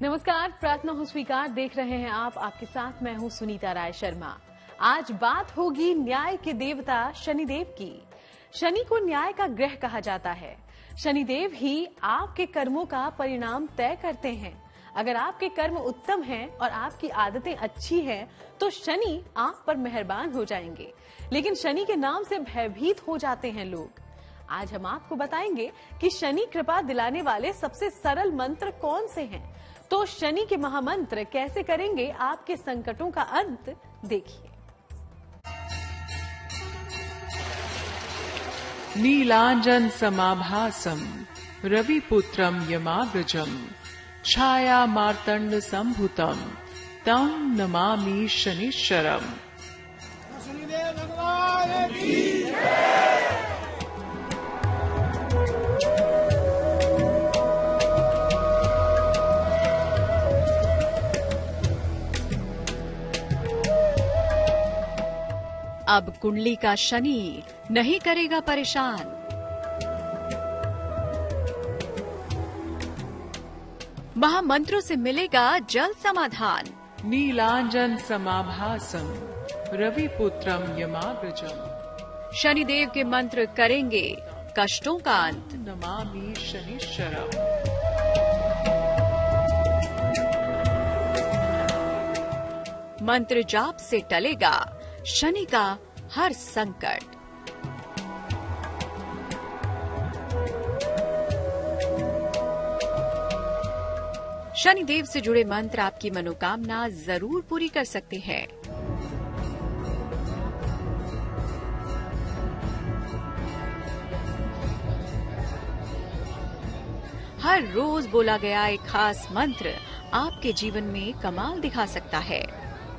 नमस्कार, प्रार्थना हो स्वीकार देख रहे हैं आप। आपके साथ मैं हूं सुनीता राय शर्मा। आज बात होगी न्याय के देवता शनिदेव की। शनि को न्याय का ग्रह कहा जाता है। शनिदेव ही आपके कर्मों का परिणाम तय करते हैं। अगर आपके कर्म उत्तम हैं और आपकी आदतें अच्छी हैं, तो शनि आप पर मेहरबान हो जाएंगे। लेकिन शनि के नाम से भयभीत हो जाते हैं लोग। आज हम आपको बताएंगे कि शनि कृपा दिलाने वाले सबसे सरल मंत्र कौन से हैं। तो शनि के महामंत्र कैसे करेंगे आपके संकटों का अंत, देखिए। नीलांजन समाभासम रविपुत्रम यमाग्रजम छाया मार्तंड संभुतम तम नमामि शनिश्चरम। अब कुंडली का शनि नहीं करेगा परेशान। महामंत्रों से मिलेगा जल्द समाधान। नीलांजन समाभासम रविपुत्रम यमाग्रजम शनिदेव के मंत्र करेंगे कष्टों का अंत। नमामि शनिश्चरम। मंत्र जाप से टलेगा शनि का हर संकट। शनिदेव से जुड़े मंत्र आपकी मनोकामना जरूर पूरी कर सकते हैं। हर रोज बोला गया एक खास मंत्र आपके जीवन में कमाल दिखा सकता है।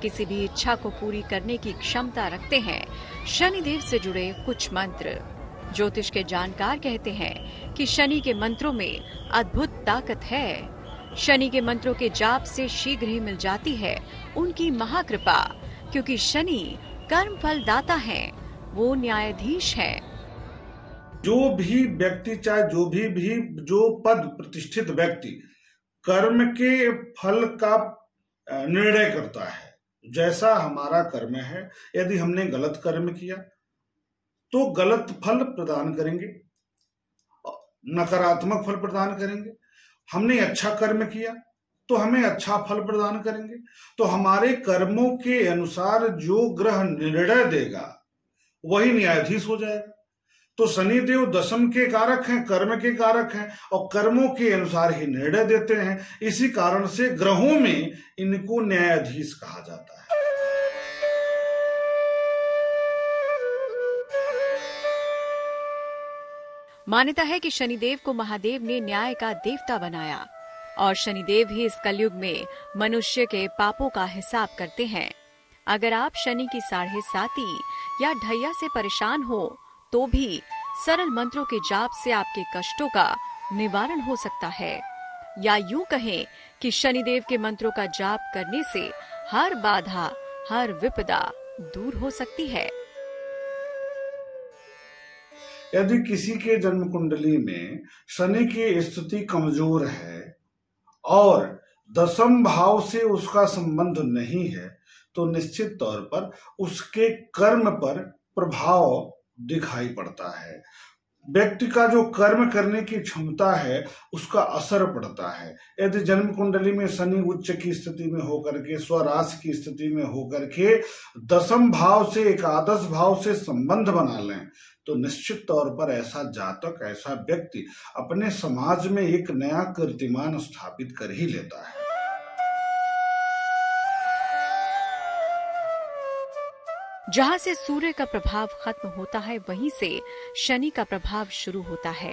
किसी भी इच्छा को पूरी करने की क्षमता रखते हैं शनिदेव से जुड़े कुछ मंत्र। ज्योतिष के जानकार कहते हैं कि शनि के मंत्रों में अद्भुत ताकत है। शनि के मंत्रों के जाप से शीघ्र ही मिल जाती है उनकी महाकृपा, क्योंकि शनि कर्म फल दाता हैं, वो न्यायाधीश हैं। जो भी व्यक्ति, चाहे जो पद प्रतिष्ठित व्यक्ति कर्म के फल का निर्णय करता है। जैसा हमारा कर्म है, यदि हमने गलत कर्म किया तो गलत फल प्रदान करेंगे, नकारात्मक फल प्रदान करेंगे। हमने अच्छा कर्म किया तो हमें अच्छा फल प्रदान करेंगे। तो हमारे कर्मों के अनुसार जो ग्रह निर्णय देगा वही न्यायाधीश हो जाएगा। तो शनिदेव दशम के कारक हैं, कर्म के कारक हैं, और कर्मों के अनुसार ही निर्णय देते हैं। इसी कारण से ग्रहों में इनको न्यायाधीश कहा जाता है। मान्यता है कि शनिदेव को महादेव ने न्याय का देवता बनाया और शनिदेव ही इस कलयुग में मनुष्य के पापों का हिसाब करते हैं। अगर आप शनि की 7.5 या ढैया से परेशान हो तो भी सरल मंत्रों के जाप से आपके कष्टों का निवारण हो सकता है। या यूं कहें कि शनिदेव के मंत्रों का जाप करने से हर बाधा, हर विपदा दूर हो सकती है। यदि किसी के जन्म कुंडली में शनि की स्थिति कमजोर है और दशम भाव से उसका संबंध नहीं है, तो निश्चित तौर पर उसके कर्म पर प्रभाव दिखाई पड़ता है। व्यक्ति का जो कर्म करने की क्षमता है उसका असर पड़ता है। यदि जन्म कुंडली में शनि उच्च की स्थिति में होकर के, स्वराशि की स्थिति में होकर के दशम भाव से एकादश भाव से संबंध बना लें, तो निश्चित तौर पर ऐसा जातक, ऐसा व्यक्ति अपने समाज में एक नया कीर्तिमान स्थापित कर ही लेता है। जहाँ से सूर्य का प्रभाव खत्म होता है, वहीं से शनि का प्रभाव शुरू होता है।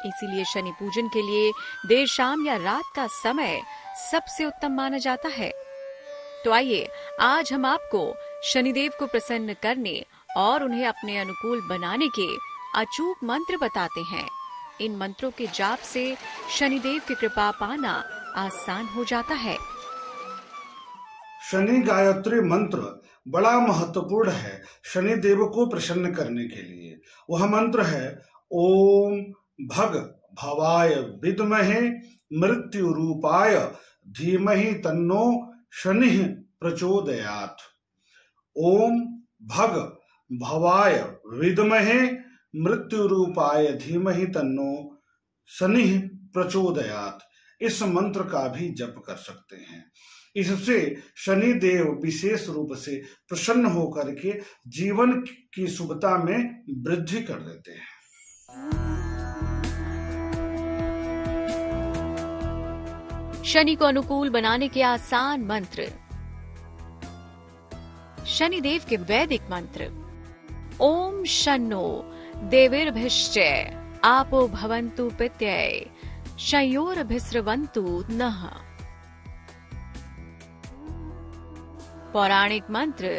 इसीलिए शनि पूजन के लिए देर शाम या रात का समय सबसे उत्तम माना जाता है। तो आइए आज हम आपको शनिदेव को प्रसन्न करने और उन्हें अपने अनुकूल बनाने के अचूक मंत्र बताते हैं। इन मंत्रों के जाप से शनिदेव की कृपा पाना आसान हो जाता है। शनि गायत्री मंत्र बड़ा महत्वपूर्ण है शनि देव को प्रसन्न करने के लिए। वह मंत्र है ओम भग भवाय विद्महे मृत्यु रूपाय धीमहि तन्नो शनिः प्रचोदयात्। ओम भग भवाय विद्महे मृत्यु रूपाय धीमहि तन्नो शनिः प्रचोदयात्। इस मंत्र का भी जप कर सकते हैं। इससे शनि देव विशेष रूप से प्रसन्न होकर के जीवन की शुभता में वृद्धि कर देते हैं। शनि को अनुकूल बनाने के आसान मंत्र। शनिदेव के वैदिक मंत्र। ओम शन्नो देवीर्भिश्चै आपो भवन्तु पित्यै शयोरभिस्रवन्तु नः। पौराणिक मंत्र।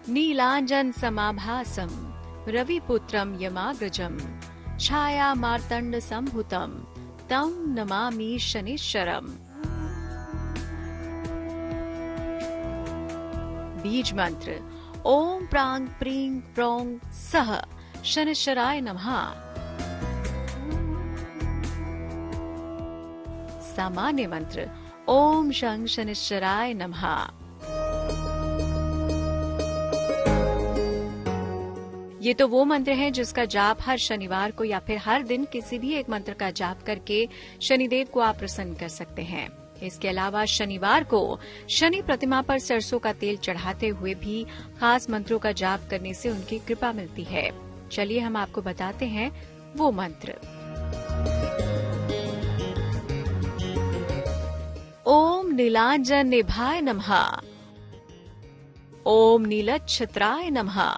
नीलांजन समाभासम रविपुत्रम यमाग्रजम छाया मार्तंड संभुतम तम नमामि शनिश्चरम। बीज मंत्र। ओम प्रांग प्रींग प्रोंग सह शनिश्चराय नमः। सामान्य मंत्र। ओम शं शनिश्चराय नमः। ये तो वो मंत्र है जिसका जाप हर शनिवार को या फिर हर दिन किसी भी एक मंत्र का जाप करके शनिदेव को आप प्रसन्न कर सकते हैं। इसके अलावा शनिवार को शनि प्रतिमा पर सरसों का तेल चढ़ाते हुए भी खास मंत्रों का जाप करने से उनकी कृपा मिलती है। चलिए हम आपको बताते हैं वो मंत्र। ओम नीलांजन निभाय नमः। ओम नीलच्छत्राय नमः।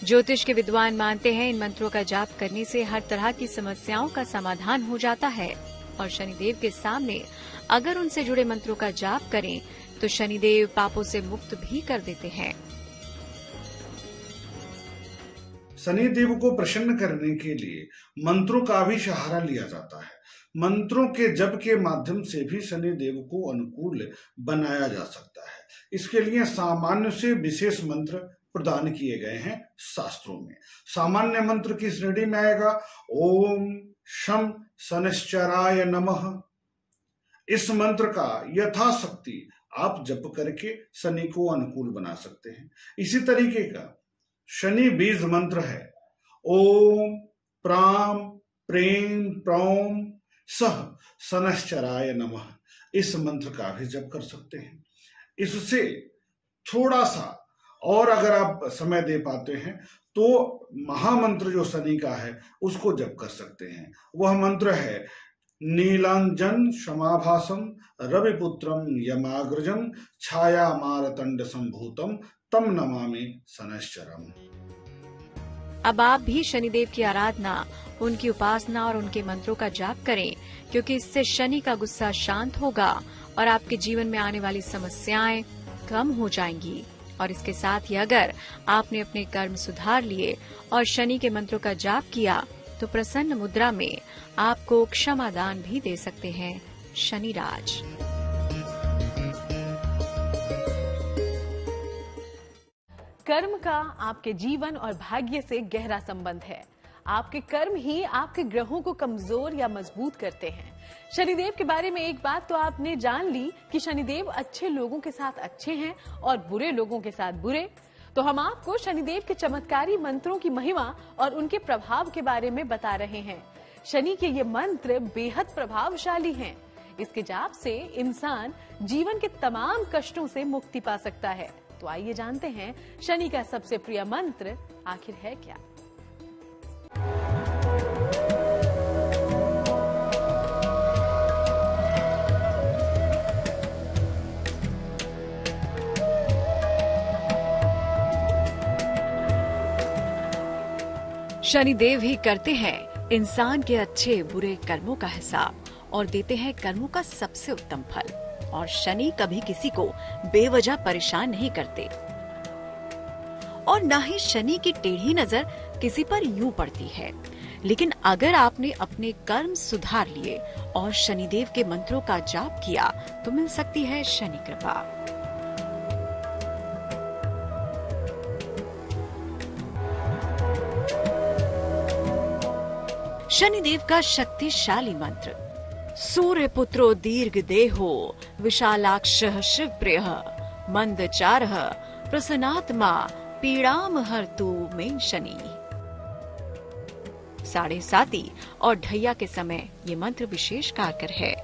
ज्योतिष के विद्वान मानते हैं इन मंत्रों का जाप करने से हर तरह की समस्याओं का समाधान हो जाता है और शनिदेव के सामने अगर उनसे जुड़े मंत्रों का जाप करें तो शनिदेव पापों से मुक्त भी कर देते हैं। शनिदेव को प्रसन्न करने के लिए मंत्रों का भी सहारा लिया जाता है। मंत्रों के जप के माध्यम से भी शनिदेव को अनुकूल बनाया जा सकता है। इसके लिए सामान्य से विशेष मंत्र प्रदान किए गए हैं शास्त्रों में। सामान्य मंत्र की श्रेणी में आएगा ओम शं शनिश्चराय नमः। इस मंत्र का यथाशक्ति आप जप करके शनि को अनुकूल बना सकते हैं। इसी तरीके का शनि बीज मंत्र है ओम प्राम प्रेम प्रौम सह शनिश्चराय नमः। इस मंत्र का भी जप कर सकते हैं। इससे थोड़ा सा और अगर आप समय दे पाते हैं तो महामंत्र जो शनि का है उसको जप कर सकते हैं। वह मंत्र है नीलांजन समाभासम रविपुत्रम यमाग्रजम छाया मारतंड संभूतम तम नमामि शनिश्चरम। अब आप भी शनिदेव की आराधना, उनकी उपासना और उनके मंत्रों का जाप करें, क्योंकि इससे शनि का गुस्सा शांत होगा और आपके जीवन में आने वाली समस्याएं कम हो जाएंगी। और इसके साथ ही अगर आपने अपने कर्म सुधार लिए और शनि के मंत्रों का जाप किया तो प्रसन्न मुद्रा में आपको क्षमादान भी दे सकते हैं शनिराज। कर्म का आपके जीवन और भाग्य से गहरा संबंध है। आपके कर्म ही आपके ग्रहों को कमजोर या मजबूत करते हैं। शनिदेव के बारे में एक बात तो आपने जान ली कि शनिदेव अच्छे लोगों के साथ अच्छे हैं और बुरे लोगों के साथ बुरे। तो हम आपको शनिदेव के चमत्कारी मंत्रों की महिमा और उनके प्रभाव के बारे में बता रहे हैं। शनि के ये मंत्र बेहद प्रभावशाली हैं। इसके जाप से इंसान जीवन के तमाम कष्टों से मुक्ति पा सकता है। तो आइए जानते हैं शनि का सबसे प्रिय मंत्र आखिर है क्या। शनिदेव ही करते हैं इंसान के अच्छे बुरे कर्मों का हिसाब और देते हैं कर्मों का सबसे उत्तम फल। और शनि कभी किसी को बेवजह परेशान नहीं करते और न ही शनि की टेढ़ी नजर किसी पर यूं पड़ती है। लेकिन अगर आपने अपने कर्म सुधार लिए और शनिदेव के मंत्रों का जाप किया तो मिल सकती है शनि कृपा। शनिदेव का शक्तिशाली मंत्र। सूर्य पुत्रो दीर्घ देहो विशालाक्षः शिव प्रिय मंदचारः प्रसन्नात्मा पीड़ाम हरतु मे शनि। 7:30 और ढैया के समय ये मंत्र विशेष कारगर है।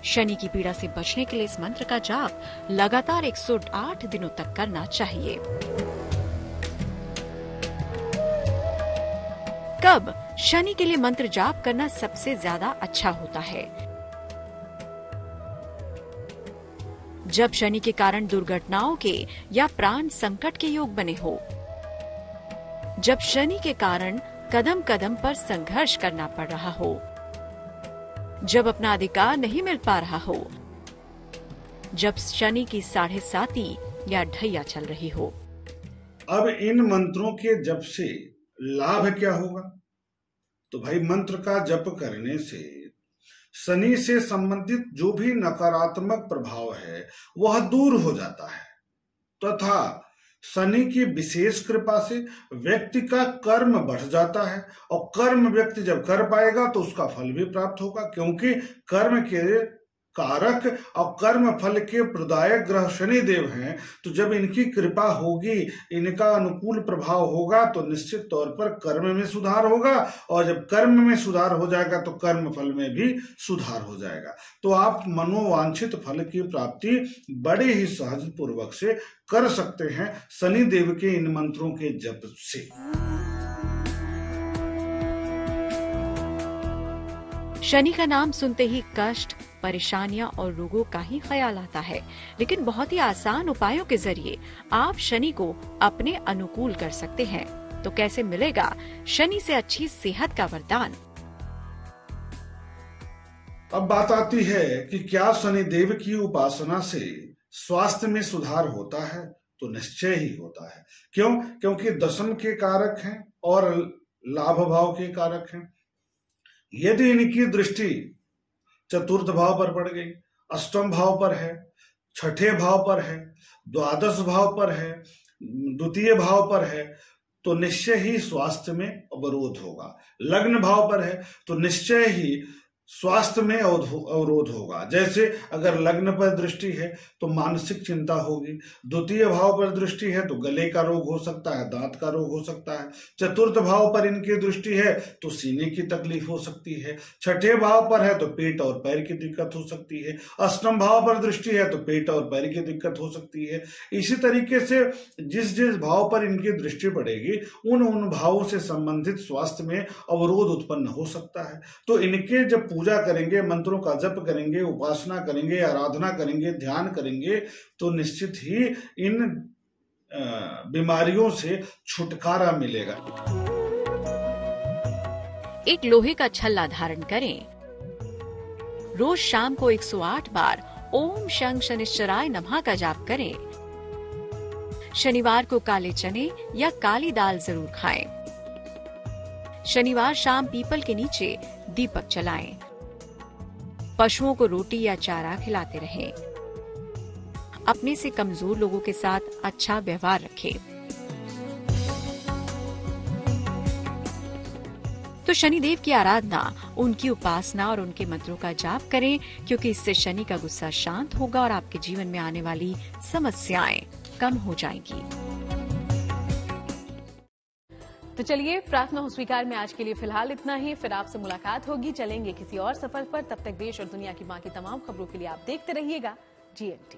शनि की पीड़ा से बचने के लिए इस मंत्र का जाप लगातार 108 दिनों तक करना चाहिए। कब शनि के लिए मंत्र जाप करना सबसे ज्यादा अच्छा होता है? जब शनि के कारण दुर्घटनाओं के या प्राण संकट के योग बने हो, जब शनि के कारण कदम कदम पर संघर्ष करना पड़ रहा हो, जब अपना अधिकार नहीं मिल पा रहा हो, जब शनि की 7:30 या ढैया चल रही हो। अब इन मंत्रों के जप से लाभ क्या होगा? तो भाई मंत्र का जप करने से शनि से संबंधित जो भी नकारात्मक प्रभाव है वह दूर हो जाता है तथा शनि की विशेष कृपा से व्यक्ति का कर्म बढ़ जाता है और कर्म व्यक्ति जब कर पाएगा तो उसका फल भी प्राप्त होगा, क्योंकि कर्म के कारक और कर्म फल के प्रदायक ग्रह शनि देव हैं। तो जब इनकी कृपा होगी, इनका अनुकूल प्रभाव होगा तो निश्चित तौर पर कर्म में सुधार होगा, और जब कर्म में सुधार हो जाएगा तो कर्म फल में भी सुधार हो जाएगा। तो आप मनोवांछित फल की प्राप्ति बड़े ही सहज पूर्वक से कर सकते हैं शनि देव के इन मंत्रों के जप से। शनि का नाम सुनते ही कष्ट, परेशानियां और रोगों का ही ख्याल आता है, लेकिन बहुत ही आसान उपायों के जरिए आप शनि को अपने अनुकूल कर सकते हैं। तो कैसे मिलेगा शनि से अच्छी सेहत का वरदान? अब बात आती है कि क्या शनि देव की उपासना से स्वास्थ्य में सुधार होता है? तो निश्चय ही होता है। क्यों? क्योंकि दशम के कारक हैं और लाभ भाव के कारक हैं। यदि इनकी दृष्टि चतुर्थ भाव पर पड़ गई, अष्टम भाव पर है, छठे भाव पर है, द्वादश भाव पर है, द्वितीय भाव पर है, तो निश्चय ही स्वास्थ्य में अवरोध होगा। लग्न भाव पर है तो निश्चय ही स्वास्थ्य में अवरोध होगा। जैसे अगर लग्न पर दृष्टि है तो मानसिक चिंता होगी, द्वितीय भाव पर दृष्टि है तो गले का रोग हो सकता है, दांत का रोग हो सकता है, चतुर्थ भाव पर इनकी दृष्टि है तो सीने की तकलीफ हो सकती है, छठे भाव पर है तो पेट और पैर की दिक्कत हो सकती है, अष्टम भाव पर दृष्टि है तो पेट और पैर की दिक्कत हो सकती है। इसी तरीके से जिस जिस भाव पर इनकी दृष्टि पड़ेगी उन भावों से संबंधित स्वास्थ्य में अवरोध उत्पन्न हो सकता है। तो इनके जब पूजा करेंगे, मंत्रों का जप करेंगे, उपासना करेंगे, आराधना करेंगे, ध्यान करेंगे तो निश्चित ही इन बीमारियों से छुटकारा मिलेगा। एक लोहे का छल्ला धारण करें। रोज शाम को 108 बार ओम शं शनिश्चराय नमः का जाप करें। शनिवार को काले चने या काली दाल जरूर खाएं। शनिवार शाम पीपल के नीचे दीपक जलाएं। पशुओं को रोटी या चारा खिलाते रहें। अपने से कमजोर लोगों के साथ अच्छा व्यवहार रखें। तो शनिदेव की आराधना, उनकी उपासना और उनके मंत्रों का जाप करें, क्योंकि इससे शनि का गुस्सा शांत होगा और आपके जीवन में आने वाली समस्याएं कम हो जाएंगी। तो चलिए, प्रार्थना हो स्वीकार में आज के लिए फिलहाल इतना ही। फिर आपसे मुलाकात होगी, चलेंगे किसी और सफर पर। तब तक देश और दुनिया की बाकी तमाम खबरों के लिए आप देखते रहिएगा GNT।